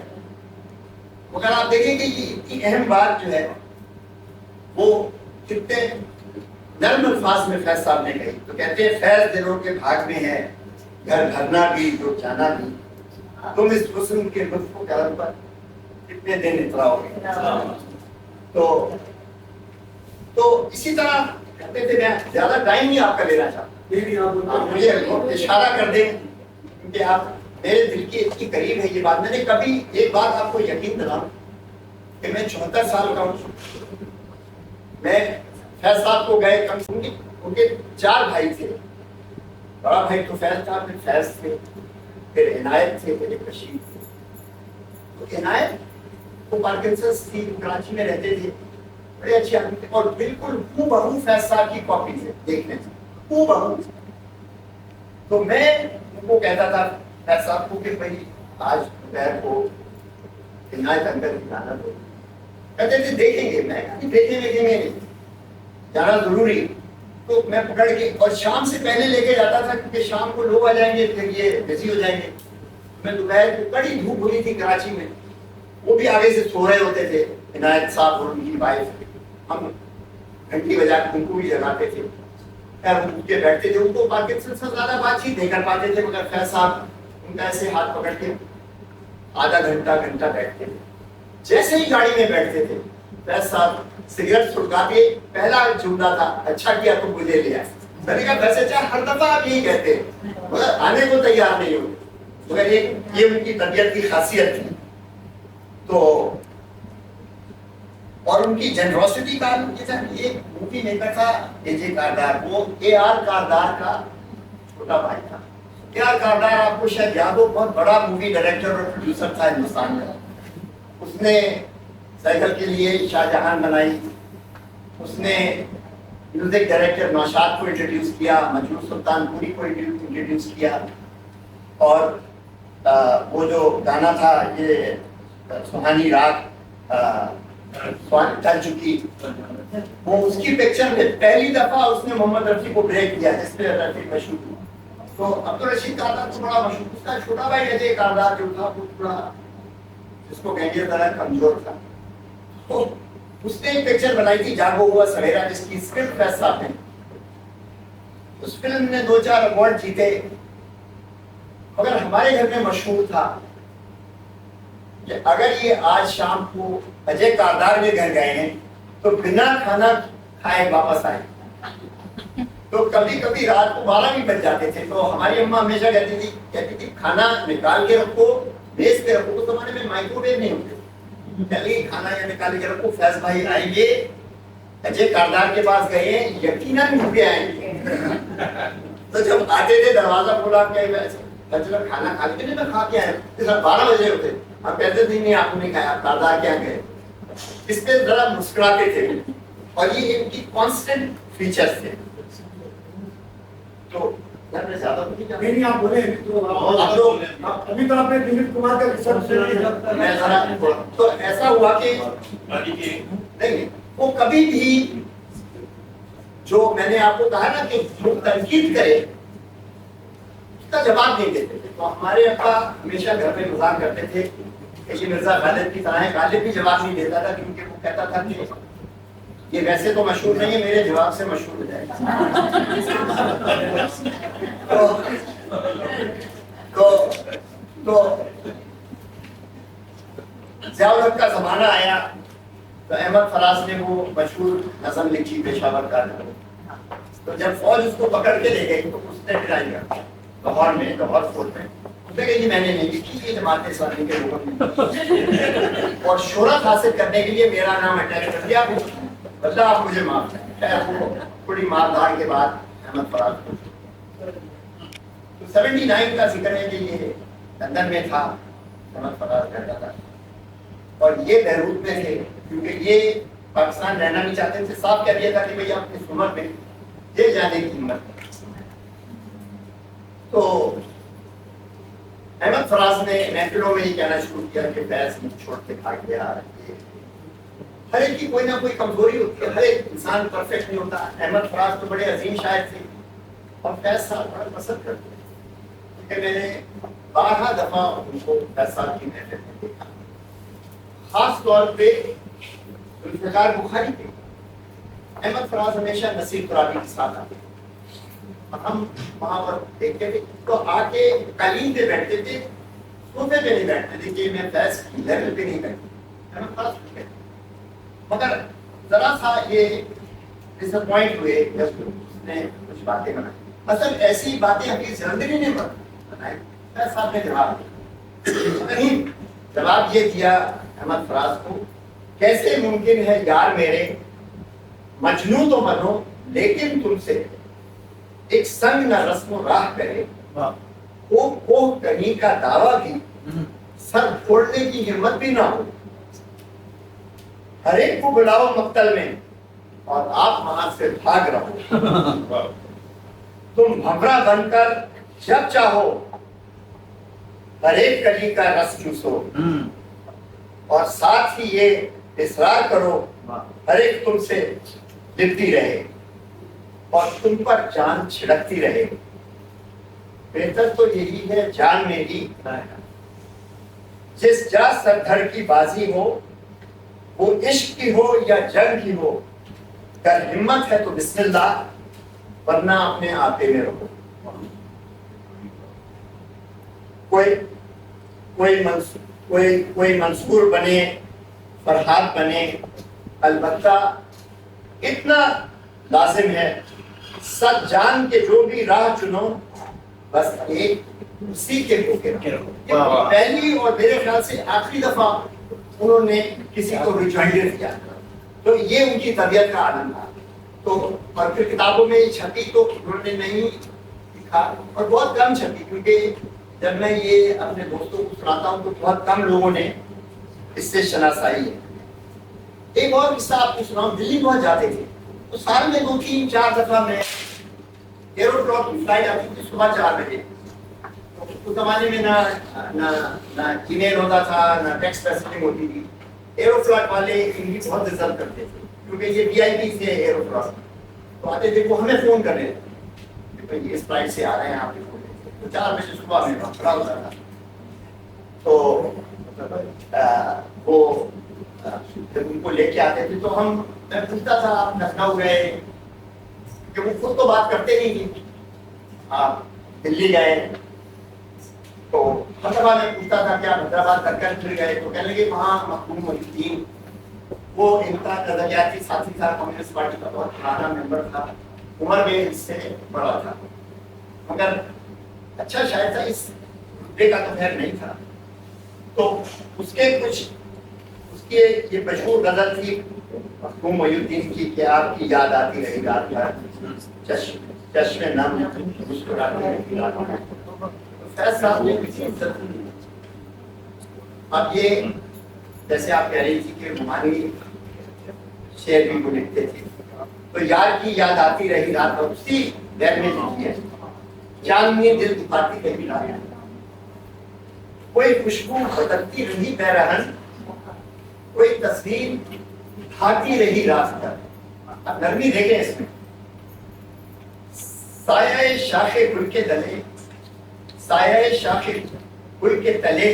مگر آپ دیکھیں گے یہ اتنی اہم بات جو ہے وہ کتنے نرم الفاظ میں فیض صاحب نے کہی۔ تو کہتے ہیں فیض دلوں کے بھاگ میں ہے، گھر بھرنا بھی جو جانا بھی، تم اس حسن کے لطف و کرم پر کتنے دن اتراؤ گے۔ تو اسی طرح کہتے تھے، میں زیادہ ٹائم نہیں آپ کا لینا چاہتا، مجھے اشارہ کر دیں کیونکہ آپ میرے دل کی اتنی قریب ہے یہ بات۔ میں نے کبھی ایک بات آپ کو یقین دلاؤں کہ میں 74 سال کا ہوں، میں فیض صاحب کو گئے کم، ان کے 4 بھائی تھے، بڑا بھائی تو فیض تھا، پھر فیض تھے، پھر عنایت تھے، پھر بشیر تھے۔ تو عنایت کو پارکنسنس تھی، کراچی میں رہتے تھے، بڑے اچھے آدمی تھے اور بالکل ہو بہو فیض صاحب کی کاپی تھے دیکھنے سے، ہو بہو۔ تو میں ان کو کہتا تھا فیض صاحب کو کہ بھائی آج دوپہر کو عنایت اندر جانا دو، کہتے تھے دیکھیں گے، میں کبھی دیکھیں گے نہیں، جانا ضروری۔ تو میں پکڑ کے اور شام سے پہلے لے کے جاتا تھا کیونکہ شام کو لوگ آ جائیں گے پھر یہ بزی ہو جائیں گے۔ میں دوپہر کو بڑی دھوپ ہوئی تھی کراچی میں، وہ بھی آگے سے سو رہے ہوتے تھے، عنایت صاحب اور ان کی وائف، ہم گھنٹی بجا کے ان کو بھی جگاتے تھے۔ اٹھ کے بیٹھتے تھے. ان کو پارکنسن سے زیادہ بات چیت نہیں کر پاتے تھے, مگر فیض صاحب ان کا ایسے ہاتھ پکڑ کے آدھا گھنٹہ بیٹھتے تھے. جیسے ہی گاڑی میں بیٹھتے تھے فیض صاحب سگریٹ سلگا کے پہلا جملہ تھا, اچھا کیا تم مجھے لیا. میں نے کہا ویسے چاہے ہر دفعہ آپ یہی کہتے ہیں مگر آنے کو تیار نہیں ہوتے, مگر یہ ان کی طبیعت کی خاصیت تھی. تو اور ان کی جنروسٹی کا ایک مووی میکر تھا اے جے کاردار, وہ اے آر کاردار کا چھوٹا بھائی تھا. اے آر کاردار آپ کو شاید یاد ہو, بہت بڑا مووی ڈائریکٹر اور پروڈیوسر تھا ہندوستان میں. اس نے سائیکل کے لیے شاہ جہان بنائی, اس نے میوزک ڈائریکٹر نوشاد کو انٹروڈیوس کیا, مجروح سلطان پوری کو انٹروڈیوس کیا, اور وہ جو گانا تھا یہ سہانی رات ڈل چکی, وہ اس کی پکچر میں پہلی دفعہ اس نے محمد رفیع کو بریک کیا, جس پہ رفیع مشہور ہوا. تو عبدالرشید کاردار تو بڑا مشہور, اس کا چھوٹا بھائی اجے کاردار جو تھا وہ تھوڑا جس کو کہیں گے ذرا کمزور تھا. تو اس نے ایک پکچر بنائی تھی جاگو ہوا سویرا, جس کی اسکرپٹ فیض صاحب نے. اس فلم نے 2-4 ایوارڈ جیتے, مگر ہمارے گھر میں مشہور تھا کہ اگر یہ آج شام کو اجے کاردار کے گھر گئے ہیں تو بنا کھانا کھائے واپس آئے. تو کبھی کبھی رات کو 12 بھی بج جاتے تھے, تو ہماری اماں ہمیشہ کہتی تھی کھانا نکال کے رکھو, میز پہ رکھو. اس زمانے میں مائکرو ویو نہیں ہوتے, چلیے کھانا یا نکال کے رکھو, فیض بھائی آئیں گے, اجے کاردار کے پاس گئے ہیں, یقیناً بھوکے آئیں گے. تو جب آتے تھے دروازہ کھولا کے کھانا کھا کے, نہیں میں کھا کے آیا, 12 بجے ہوتے, آپ کہتے تھے نہیں آپ نے نہیں کھایا, کاردار کیا گئے. اس پہ ذرا مسکراتے تھے, اور یہ ان کی کانسٹنٹ فیچرز تھے. تو نہیں آپ بولے ابھی تو آپ نے دلیپ کمار کا ریسرچ, تو ایسا ہوا کہ نہیں وہ کبھی بھی, جو میں نے آپ کو کہا نا کہ جو تنقید کرے اس کا جواب نہیں دیتے تھے. تو ہمارے ابا ہمیشہ گھر میں مذاق کرتے تھے کہ یہ مرزا غالب کی طرح ہے. غالب بھی جواب نہیں دیتا تھا, کیونکہ وہ کہتا تھا کہ یہ ویسے تو مشہور نہیں ہے, میرے جواب سے مشہور ہو جائے گا. تو ضیاء الحق کا زمانہ آیا تو احمد فراز نے وہ مشہور نظم لکھی پشاور کا. تو جب فوج اس کو پکڑ کے لے گئی تو اس نے ڈرائی کیا لاہور فورٹ میں, میں نے نہیں لکھی, یہ جماعت اسلامی کے لوگوں نے, اور شہرت حاصل کرنے کے لیے میرا نام اٹیچ کر دیا. اللہ آپ مجھے معاف کریں. تھوڑی مار دھاڑ کے بعد احمد فراز کو 79 کا ذکر ہے کہ یہ لندن میں تھا, احمد فراز رہتا تھا, اور یہ بیروت میں تھے, کیونکہ یہ پاکستان رہنا نہیں چاہتے تھے. صاف کہہ دیا تھا کہ بھئی آپ اس عمر میں جیل جانے کی ہمت. تو احمد فراز نے محفلوں میں یہ کہنا شروع کیا کہ فیض چھوڑ کے بھاگ گیا. ہر ایک کی کوئی نہ کوئی کمزوری ہوتی ہے, ہر ایک انسان پرفیکٹ نہیں ہوتا. احمد فراز تو بڑے عظیم شاعر تھے, اور فیض صاحب بڑا پسند کرتے ہیں, کیونکہ میں نے 12 دفعہ ان کو فیض صاحب کی محفل میں دیکھا. خاص طور پہ ذوالفقار بخاری کے احمد فراز ہمیشہ نصیر ترابی کے ساتھ آتے, اور ہم وہاں پر دیکھتے تھے تو آ کے قالین پہ بیٹھتے تھے, صوفے پہ نہیں بیٹھتے تھے کہ میں فیض کی لیول پہ نہیں بیٹھتا. احمد فراز کہتے, مگر ذرا سا یہ ڈس اپوائنٹ ہوئے جب اس نے کچھ باتیں بنائی. اصل ایسی باتیں حفیظ جلندری نے بنائی, فیض صاحب نے جواب یہ دیا احمد فراز کو, کیسے ممکن ہے یار میرے مجنوں تو بنو لیکن تم سے ایک سنگ نہ رسم و راہ کرے, وہ کوہ کنی کا دعویٰ بھی سر پھوڑنے کی ہمت بھی نہ ہو. ہر ایک کو بلاؤ مقتل میں اور آپ وہاں سے بھاگ رہو. تم بھمرا بن کر جب چاہو ہر ایک کلی کا رس چوسو, اور ساتھ ہی یہ اصرار کرو ہر ایک تم سے لپٹی رہے اور تم پر جان چھڑکتی رہے. بہتر تو یہی ہے جان میری جس جا سر دھڑ کی بازی ہو, وہ عشق کی ہو یا جنگ کی ہو, اگر ہمت ہے تو بسم اللہ ورنہ اپنے آتے میں رہو. کوئی منصور بنے، فرحات بنے، البتہ اتنا لازم ہے سچ جان کے جو بھی راہ چنو بس ایک اسی کے بھوکے رہو. پہلی اور میرے خیال سے آخری دفعہ انہوں نے کسی کو ریمائنڈر کیا تو یہ ان کی طبیعت کا عالم تھا. تو اور پھر کتابوں میں چھپی تو انہوں نے نہیں لکھا اور بہت کم چھپی، کیونکہ جب میں یہ اپنے دوستوں کو سناتا ہوں تو بہت کم لوگوں نے اس سے شناسائی ہے. ایک اور قصہ آپ کو سناؤں. دلی بہت جاتے تھے تو سال میں 2-3-4 دفعہ میں ایروفلاٹ کی فلائٹ آتی تھی صبح 4 بجے. اس زمانے میں نہ ای میل ہوتا تھا، نہ ٹیکسٹ میسجنگ ہوتی تھی. ایروفلاٹ والے ان کی بہت عزت کرتے تھے کیونکہ یہ وی آئی پی تھے. ایروفلاٹ تو آتے تھے وہ ہمیں فون کر رہے تھے کہ بھائی اس فلائٹ سے آ رہے ہیں آپ کے فون. تو 4 بجے صبح میں کھڑا ہوتا تھا تو وہ جب ان کو لے کے آتے تھے تو میں پوچھتا تھا آپ لکھنؤ گئے، کہ وہ خود تو بات کرتے نہیں تھے. آپ دلی گئے تو حیدرآباد میں پوچھتا تھا کہ آپ حیدرآباد کر پھر گئے تو کہنے لگے وہاں مخدوم محی الدین وہ ان کا نظریاتی ساتھی تھا، کمیونسٹ پارٹی کا بہت پرانا ممبر تھا، عمر میں اس سے بڑا تھا مگر اچھا شاید تھا، اس رتبے کا تو خیر نہیں تھا. تو اس کی یہ مشہور غزل تھی مخدوم محی الدین کی کہ آپ کی یاد آتی رہی رات بھر، چشم نم مسکراتی رہی رات بھر. فیض صاحب نے کسی عزت نہیں. اب یہ جیسے آپ کہہ رہی تھی کہ رومانی شعر بھی وہ لکھتے تھے تو یار کی یاد آتی رہی رات بھر اسی دیر میں لکھی ہے. چاندنی دل دکھاتی رہی رات بھر، کوئی خوشبو بدلتی رہی پیرہن، کوئی تصویر کھاتی رہی رات بھر. اب نرمی دیکھیں اس میں. سایہ شاخ گل کے تلے، سایہ شاخ گل کے تلے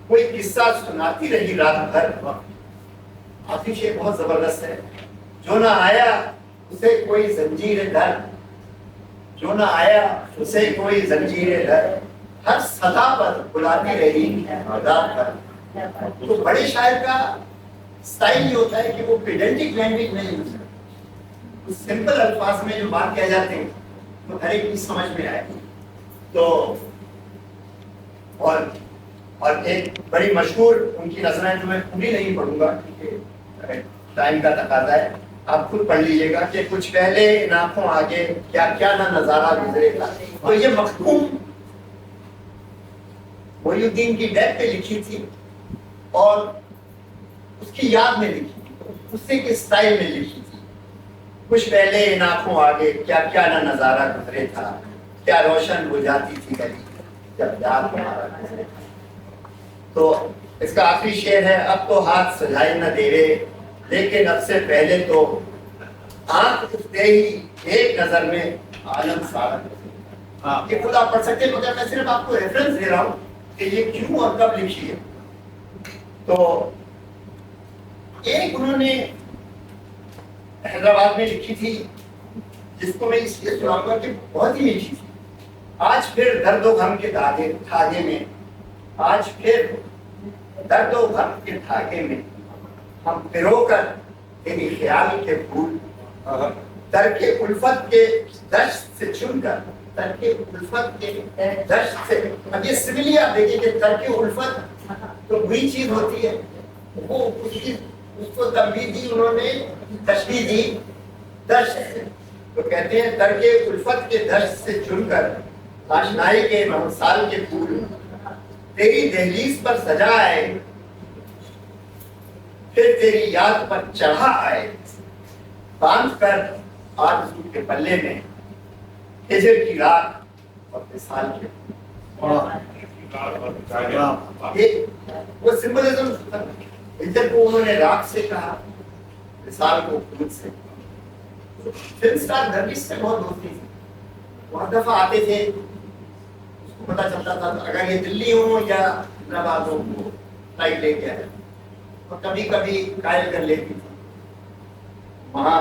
کوئی قصہ سناتی رہی رات بھر. آخری شعر بہت زبردست ہے. جو نہ آیا اسے کوئی زنجیر در، جو نہ آیا اسے کوئی زنجیر در، ہر صدا پر بلاتی رہی رات بھر. تو بڑے شاعر کا سٹائل یہ ہوتا ہے کہ وہ پیڈنٹک لینگویج نہیں یوز کرتے، سمپل الفاظ میں جو بات کہہ جاتے ہیں تو ہر ایک کی سمجھ میں آئے. تو اور ایک بڑی مشہور ان کی نظریں جو میں پوری نہیں پڑھوں گا کیونکہ ٹائم کا تقاضا ہے، آپ خود پڑھ لیجیے گا کہ کچھ پہلے ان آنکھوں آگے کیا کیا نہ نظارہ گزرے گا. تو یہ مخدوم محی الدین کی ڈیتھ پہ لکھی تھی اور اس کی یاد میں لکھی تھی، اسی کے اسٹائل میں لکھی تھی. کچھ پہلے ان آنکھوں آگے کیا کیا نہ نظارہ گزرے تھا، کیا روشن ہو جاتی تھی گلی جب یاد تمہارا گزرے تھا. تو اس کا آخری شعر ہے. اب تو ہاتھ سجائے نہ دیرے، لیکن اب سے پہلے تو آنکھ اٹھتے ہی ایک نظر میں عالم سارا. یہ خود آپ پڑھ سکتے ہیں مگر میں صرف آپ کو ریفرنس دے رہا ہوں کہ یہ کیوں اور کب لکھی ہے. تو ایک انہوں نے حیدرآباد میں لکھی تھی جس کو میں اس لیے سناؤں گا کہ بہت ہی میٹھی تھی. آج پھر درد و غم کے دھاگے میں، آج پھر درد و غم کے دھاگے میں ہم پرو کر تیری خیال کے پھول، ترک الفت کے دشت سے چن کر، ترک الفت کے دشت سے. اب یہ سملی آپ دیکھیں کہ ترک الفت تو بری چیز ہوتی ہے، وہ اس کو تنبیہ دی انہوں نے، تشبیہ دی دشت سے. تو کہتے ہیں ترک الفت کے دشت سے چن کر آشنائی کے محسال کے پھول تیری دہلیز پر سجا آئے، پھر تیری یاد پر چڑھا آئے، باندھ کر آرزو کے پلے میں ہجر کی رات اور وصال کے. وہ سمبلزم ہجر کو انہوں نے رات سے کہا، وصال کو خود سے. فلم سٹار نرگس سے بہت دوستی تھی. وہ ہر دفعہ آتے تھے، اس کو پتا چلتا تھا اگر یہ دلی ہو یا حیدرآباد ہو وہ فلائٹ لے کے آئے، اور کبھی کبھی قائل کر لیتی تھی. وہاں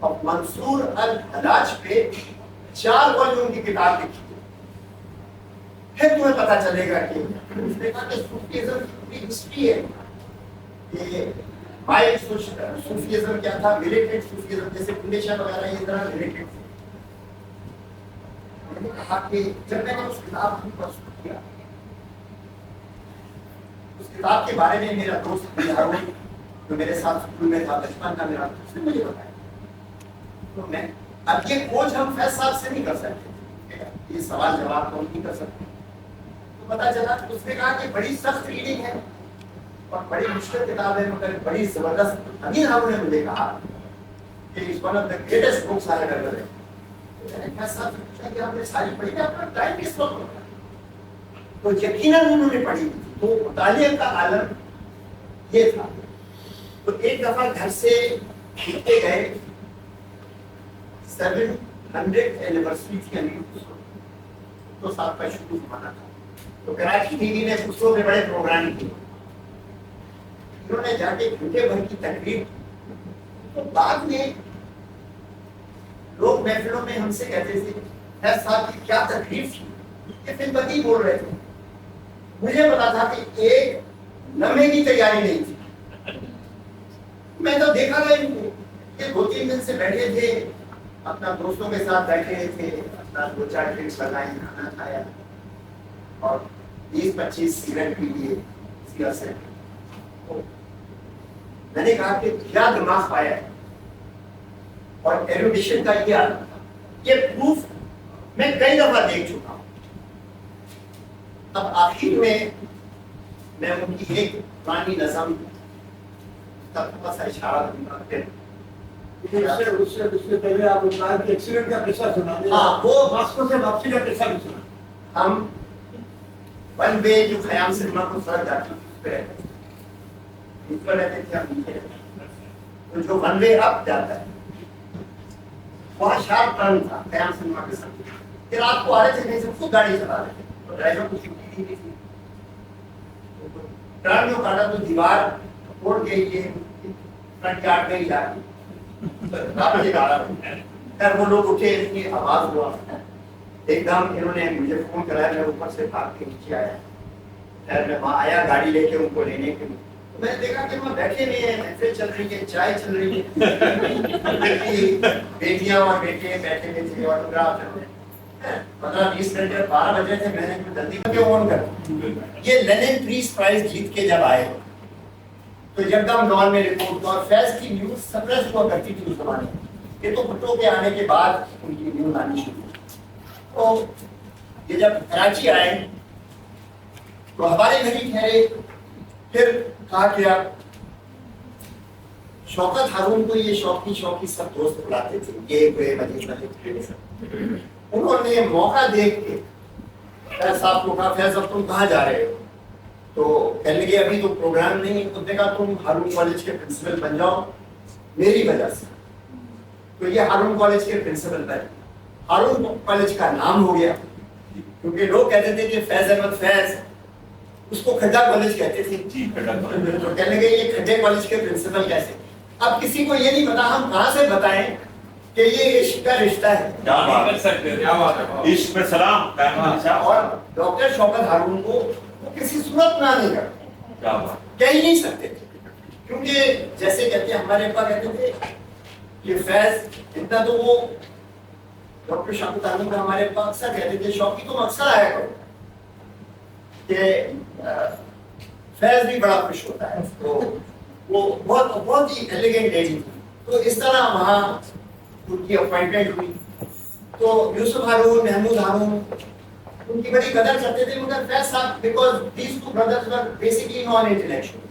اور منصور الحلاج پہ 4 والیوم کی کتاب لکھی تھی. پھر تمہیں پتا چلے گا کہ اس نے کہا کہ صوفیزم کی ہسٹری ہے کہ مائلڈ صوفیزم کیا تھا, ملیٹنٹ صوفیزم جیسے بلے شاہ وغیرہ یہ طرح ملیٹنٹ. میں نے کہا کہ جب میں نے اس کتاب کو پڑھ کیا, اس کتاب کے بارے میں میرا دوست ہارون جو میرے ساتھ اسکول میں تھا بچپن کا میرا, اس نے مجھے بتایا. تو میں اب یہ کھوج ہم فیض صاحب سے نہیں کر سکتے, یہ سوال جواب تو ہم نہیں کر سکتے. تو پتا چلا اس نے کہا کہ بڑی سخت ریڈنگ ہے اور بڑی مشکل کتاب ہے مگر بڑی زبردست. امین ہارون نے مجھے کہا کہ اس one of the greatest books I ever read. میں نے کہا صاحب پوچھا کہ آپ نے ساری پڑھی ہے, آپ کا ٹائم کس وقت ہوتا ہے؟ تو یقیناً انہوں نے پڑھی تھی. تو مطالعے کا عالم یہ تھا. تو ایک دفعہ گھر سے لکھتے گئے 700 اینیورسری تھی امیر تو صاحب کا شروع زمانہ تھا. تو کراچی ٹی وی نے خسرو میں بڑے پروگرام کیے. انہوں نے جا کے گھنٹے بھر کی تقریر. تو بعد میں لوگ محفلوں میں ہم سے کہتے تھے فیض صاحب کی کیا تقریر تھی, یہ فلم بدی بول رہے تھے. مجھے پتا تھا کہ ایک لمحے کی تیاری نہیں تھی. میں تو دیکھا گیا ان کو کہ 2-3 دن سے بیٹھے تھے, اپنا دوستوں کے ساتھ بیٹھے تھے, اپنا 2-4 ڈرنکس لگائے, کھانا کھایا اور 20-25 سگریٹ پی لیے اسی عرصے. میں نے کہا کہ کیا دماغ پایا ہے اور ایروڈیشن کا یہ عالم تھا. یہ پروف میں کئی دفعہ دیکھ چکا ہوں. اب آخر میں ان کی ایک پرانی نظم تک تھوڑا سا اشارہ کروں گا. اس سے پہلے آپ نے ایکسیڈنٹ کا قصہ سنا. ہاں, وہ ماسکو سے واپسی کا قصہ بھی سنا. ہم ون وے جو خیام سنیما کو سڑک جاتی اس پہ رہتے تھے, اس پر رہتے تھے ہم نیچے رہتے تھے. تو جو ون وے اپ جاتا ہے وہاں شارپ ٹرن تھا خیام سنیما کے ساتھ. پھر آپ کو آ رہے تھے کہیں سے خود گاڑی چلا رہے تھے, تو ڈرائیور کو چھٹی نہیں تھی. ٹرن جو کاٹا تو دیوار توڑ کے یہ فرنٹ یارڈ میں ہی جا کے وہ لوگ اٹھے, اتنی آواز ہوا, ایک دم انہوں نے مجھے فون کرایا. میں اوپر سے بھاگ کے نیچے آیا. خیر میں وہاں آیا گاڑی لے کے ان کو لینے کے لیے. میں نے دیکھا کہ وہاں بیٹھے ہوئے ہیں, محفل چل رہی ہے, چائے چل رہی ہے, بیٹیاں اور بیٹے بیٹھے ہوئے تھے, آٹوگراف 15-20 منٹ 12 بجے تھے. میں نے جلدی کر کے آن کر یہ لینن پریز پرائز جیت کے جب آئے تو یکدم ڈان میں رپورٹ اور فیض کی نیوز سپریس ہوا کرتی تھی اس زمانے میں. یہ تو بھٹو کے آنے کے بعد ان کی نیوز آنی شروع ہوئی. تو یہ جب کراچی آئے تو ہمارے گھر ہی ٹھہرے. پھر کہا کہ آپ شوکت ہارون کو یہ شوقی سب دوست بلاتے تھے, یہ کوئی مجید. انہوں نے موقع دیکھ کے فیض صاحب کو کہا فیض اب تم کہاں جا رہے ہو؟ تو کہنے لگے ابھی تو پروگرام نہیں. تو دیکھا تم ہارون کالج کے پرنسپل بن جاؤ میری وجہ سے. تو یہ ہارون کالج کے پرنسپل بنے. ہارون کالج کا نام ہو گیا کیونکہ لوگ کہتے تھے کہ فیض احمد فیض, اس کو کھڈا کالج کہتے تھے. تو کہنے لگے یہ کھڈے کالج کے پرنسپل کیسے؟ اب کسی کو یہ نہیں پتا ہم کہاں سے بتائیں کہ یہ عشق کا رشتہ ہے. عشق پہ سلام. اور ڈاکٹر شوکت ہارون کو وہ کسی صورت نہ نہیں کرتے, کہہ ہی نہیں سکتے تھے. کیونکہ جیسے کہتے ہیں ہمارے ابا کہتے تھے کہ فیض اتنا تو وہ ڈاکٹر شوکت ہارون کا ہمارے ابا اکثر کہتے تھے شوقی تم اکثر آیا کرو کہ فیض بھی بڑا خوش ہوتا ہے. تو وہ بہت ہی ایلیگنٹ لیڈی تھی. تو اس طرح وہاں ان کی اپوائنٹمنٹ ہوئی. تو یوسف ہارون, محمود ہارون ان کی بڑی قدر کرتے تھے. مگر فیض صاحب because these two brothers were basically non intellectual,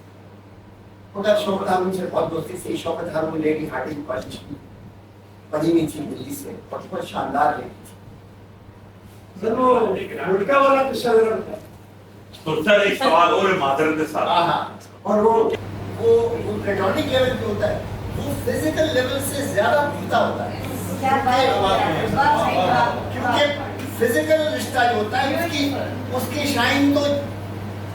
مگر شوکت ہارون سے بہت دوستی تھی. شوکت ہارون لیڈی ہارڈنگ کالج کی پڑھی ہوئی تھی دلی سے, بہت شاندار لیڈی تھی. سر وہ گٹکا والا قصہ ذرا بتائیں. تو سر ایک سوال اور ہے معذرت کے ساتھ. ہاں, اور وہ پیٹونک لیول پہ ہوتا ہے, وہ فزیکل لیول سے زیادہ بھوتا ہوتا ہے. کیونکہ فزیکل رشتہ جو ہوتا ہے اس کی شائن تو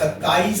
27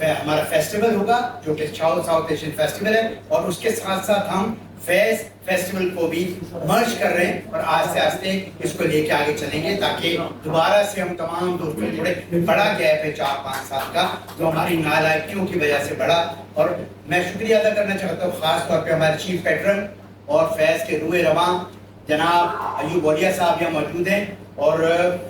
ہمارا فیسٹیول ہوگا جو کہ ساؤتھ ایشین فیسٹیول ہے، اور اس کے ساتھ ساتھ ہم فیض فیسٹیول کو بھی مرج کر رہے ہیں، اور آہستہ آہستہ اس کو لے کے آگے چلیں گے تاکہ دوبارہ سے ہم تمام دوستوں تھوڑے بڑا گیپ ہے 4-5 سال کا جو ہماری نالائقیوں کی وجہ سے بڑا. اور میں شکریہ ادا کرنا چاہتا ہوں خاص طور پہ ہمارے چیف پیٹرن اور فیض کے روح رواں جناب ایوب اولیا صاحب یہاں موجود ہیں، اور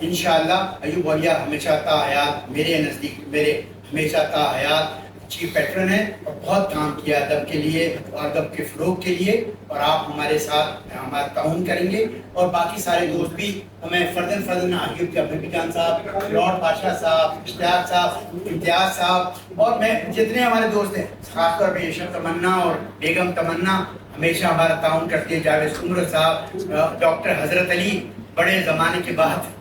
انشاءاللہ ایوب اولیا ہمیشہ تا حیات میرے نزدیک میرے ہمیشہ تا حیات چیف پیٹرن ہے، اور بہت کام کیا ادب کے لیے اور ادب کے فروغ کے لیے، اور آپ ہمارے ساتھ ہمارا تعاون کریں گے. اور باقی سارے دوست بھی ہمیں فردن ایوب کے حبیبی جان صاحب، لارڈ بادشاہ صاحب، اشتیاق صاحب، امتیاز صاحب، اور میں جتنے ہمارے دوست ہیں خاص طور پہ عشق تمنا اور بیگم تمنا ہمیشہ ہمارا تعاون کرتے ہیں، جاوید سمر صاحب، ڈاکٹر حضرت علی بڑے زمانے کے بعد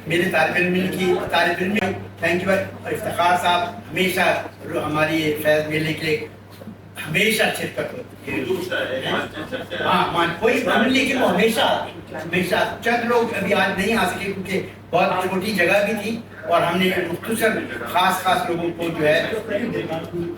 میرے طالب علم تھینک یو، اور افتخار صاحب ہمیشہ ہماری فیض میلے کے لیے ہمیشہ شرکت ہوتی ہے. ہاں کوئی لیکن وہ ہمیشہ چند لوگ ابھی آج نہیں آ سکے کیونکہ بہت چھوٹی جگہ بھی تھی، اور ہم نے مختصر خاص لوگوں کو جو ہے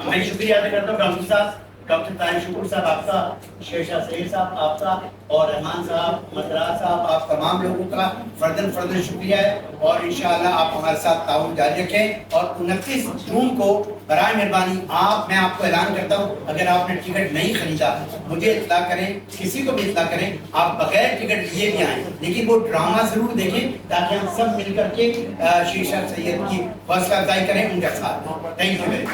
میں شکریہ ادا کرتا ہوں. ڈاکٹر صاحب، ڈاکٹر طاہر شکر صاحب آپ کا، شیرشاہ سعید صاحب آپ کا، اور رحمان صاحب، مدراس صاحب، آپ تمام لوگوں کا فردن شکریہ ہے. اور انشاءاللہ آپ ہمارے ساتھ تعاون جاری رکھیں. اور 29 جون کو برائے مہربانی میں آپ کو اعلان کرتا ہوں، اگر آپ نے ٹکٹ نہیں خریدا مجھے اطلاع کریں، کسی کو بھی اطلاع کریں، آپ بغیر ٹکٹ لیے بھی آئیں، لیکن وہ ڈرامہ ضرور دیکھیں تاکہ ہم سب مل کر کے شیرشاہ سید کی حوصلہ افزائی کریں ان کا ساتھ. Thank you very much.